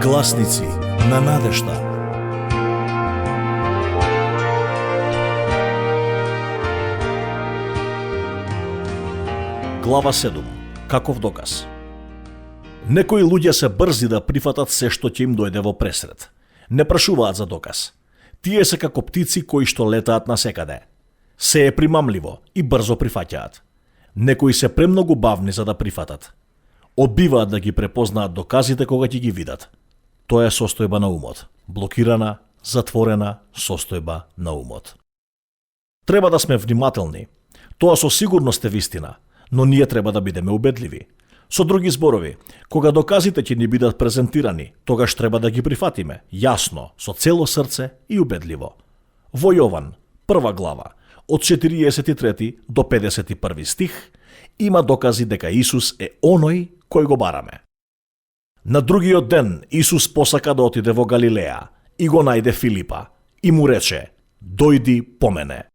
Гласници на надежда. Глава 7. Каков доказ? Некои луѓе се брзи да прифатат се што ќе им дојде во пресред. Не прашуваат за доказ. Тие се како птици кои што летаат насекаде. Се е примамливо и брзо прифаќаат. Некои се премногу бавни за да прифатат. Одбиваат да ги препознаат доказите кога ќе ги видат. Тоа е состојба на умот. Блокирана, затворена состојба на умот. Треба да сме внимателни. Тоа со сигурност е вистина, но ние треба да бидеме убедливи. Со други зборови, кога доказите ќе ни бидат презентирани, тогаш треба да ги прифатиме, јасно, со цело срце и убедливо. Во Јован, 1 глава, од 43 до 51 стих, има докази дека Исус е оној кој го бараме. На другиот ден Исус посака да отиде во Галилеја и го најде Филипа и му рече: "Дојди по мене."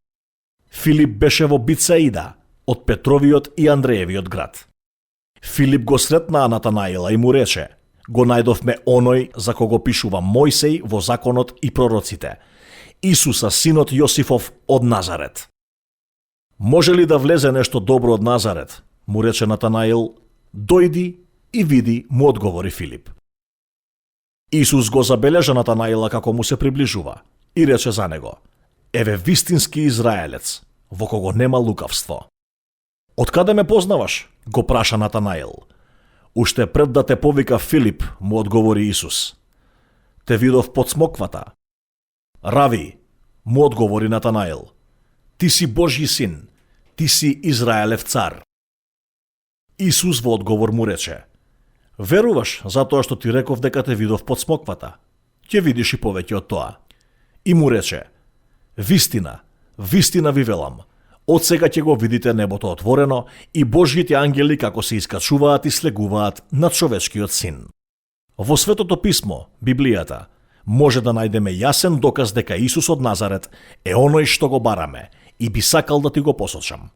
Филип беше во Битсаида, од Петровиот и Андреевиот град. Филип го сретна Натанаила и му рече: "Го најдовме оној за кого пишува Мојсей во законот и пророците, Исуса, синот Јосифов од Назарет." "Може ли да влезе нешто добро од Назарет?" му рече Натанаил. "Дојди и види", му одговори Филип. Исус го забележа Натанаила како му се приближува и рече за него: "Еве вистински израелец, во кого нема лукавство." "Откаде ме познаваш?" го праша Натанаил. "Уште пред да те повика Филип", му одговори Исус. "Те видов под смоквата." "Рави", му одговори Натанаил, "ти си Божји син, ти си Израелев цар." Исус во одговор му рече: "Веруваш затоа што ти реков дека те видов под смоквата? Ќе видиш и повеќе од тоа." И му рече: "Вистина, вистина ви велам, од сега ќе го видите небото отворено и Божјите ангели како се искачуваат и слегуваат на човечкиот син." Во Светото писмо, Библијата, може да најдеме јасен доказ дека Исус од Назарет е оној што го бараме и би сакал да ти го посочам.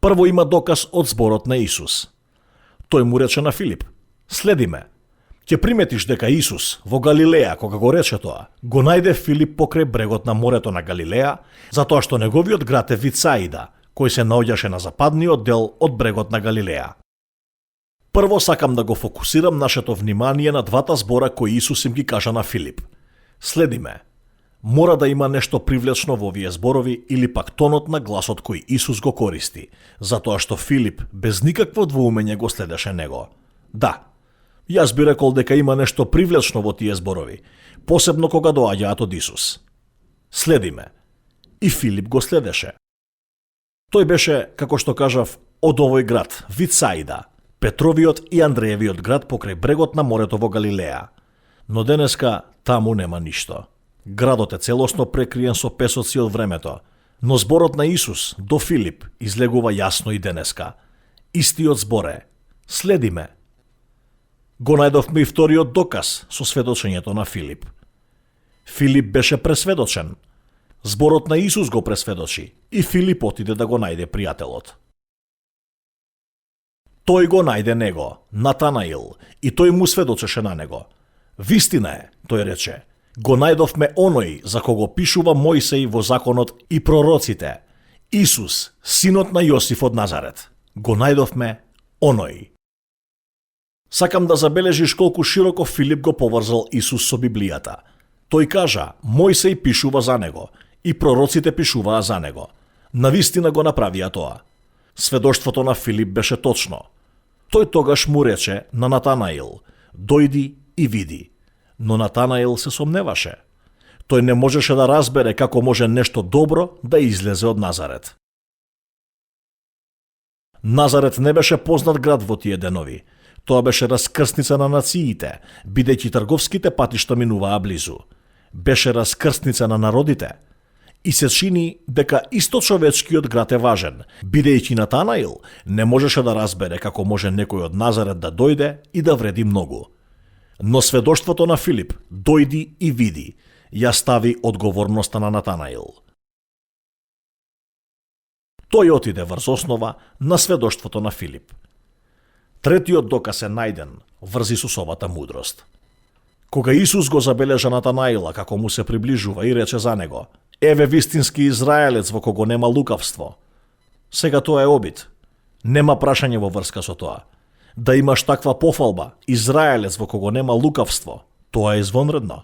Прво има доказ од зборот на Исус. Тој му рече на Филип: "Следи ме." Ќе приметиш дека Исус во Галилеја, кога го рече тоа, го најде Филип покрај брегот на морето на Галилеја, затоа што неговиот град е Витсаида, кој се наоѓаше на западниот дел од брегот на Галилеја. Прво сакам да го фокусирам нашето внимание на двата збора кои Исус им ги кажа на Филип. "Следи ме." Мора да има нешто привлечно во овие зборови или пак тонот на гласот кој Исус го користи, затоа што Филип без никакво двоумење го следеше него. Да, јас би рекол дека има нешто привлечно во тие зборови, посебно кога доаѓаат од Исус. "Следи ме." И Филип го следеше. Тој беше, како што кажав, од овој град, Витсаида, Петровиот и Андреевиот град покрај брегот на морето во Галилеја. Но денеска таму нема ништо. Градот е целосно прекриен со песоци од времето, но зборот на Исус до Филип излегува јасно и денеска. Истиот збор е: "Следи ме." Го најдовме и вториот доказ со сведочењето на Филип. Филип беше пресведочен. Зборот на Исус го пресведочи и Филип отиде да го најде пријателот. Тој го најде него, Натанаил, и тој му сведочеше на него. "Вистина е", тој рече, "го најдовме оној за кого пишува Мојсей во законот и пророците, Исус, синот на Јосиф од Назарет. Го најдовме оној." Сакам да забележиш колку широко Филип го поврзал Исус со Библијата. Тој кажа: "Мојсей пишува за него и пророците пишуваа за него." Навистина го направија тоа. Сведоштвото на Филип беше точно. Тој тогаш му рече на Натанаил: "Дојди и види." Но Натанаил се сомневаше. Тој не можеше да разбере како може нешто добро да излезе од Назарет. Назарет не беше познат град во тие денови. Тоа беше раскрсница на нациите, бидејќи трговските патишта минуваа близу. Беше раскрсница на народите. И се чини дека исто човечкиот град е важен, бидејќи Натанаил не можеше да разбере како може некој од Назарет да дојде и да вреди многу. Но сведоштвото на Филип, "Дојди и види", ја стави одговорноста на Натанаил. Тој отиде врз основа на сведоштвото на Филип. Третиот доказ е најден врз Исусовата мудрост. Кога Исус го забележа Натанаила како му се приближува и рече за него: еве вистински Израелец во кого нема лукавство. Сега тоа е обид. Нема прашање во врска со тоа. Да имаш таква пофалба, Израелец во кого нема лукавство, тоа е извонредно.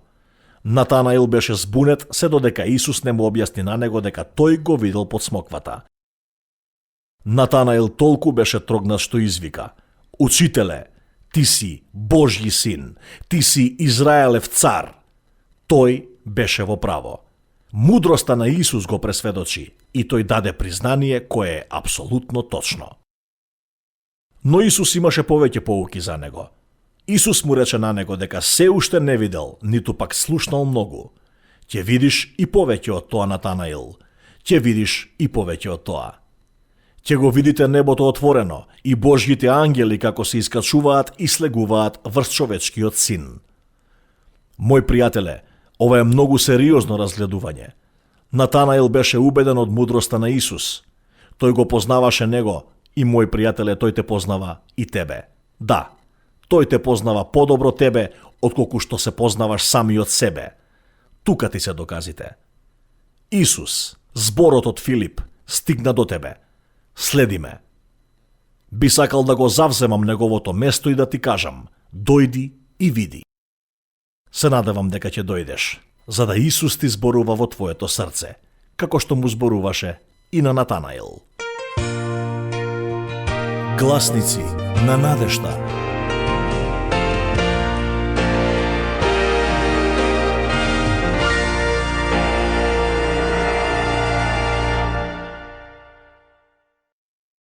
Натанаил беше збунет се додека Исус не му објасни на него дека тој го видел под смоквата. Натанаил толку беше трогнат што извика: Учителе, ти си Божји син, ти си Израелев цар. Тој беше во право. Мудроста на Исус го пресведочи и тој даде признание кое е апсолутно точно. Но Исус имаше повеќе поуки за него. Исус му рече на него дека се уште не видел, ниту пак слушнал многу. Ќе видиш и повеќе од тоа, Натанаил. Ќе видиш и повеќе од тоа. Ќе го видите небото отворено и Божјите ангели како се искачуваат и слегуваат врз човечкиот син. Мој пријателе, ова е многу сериозно разгледување. Натанаил беше убеден од мудроста на Исус. Тој го познаваше него и, мој пријателе, тој те познава и тебе. Да, тој те познава подобро тебе, отколку што се познаваш самиот себе. Тука ти се доказите. Исус, зборот од Филип, стигна до тебе. Следи ме. Би сакал да го завземам неговото место и да ти кажам: дојди и види. Се надевам дека ќе дојдеш, за да Исус ти зборува во твоето срце, како што му зборуваше и на Натанаил. Гласници на надежда.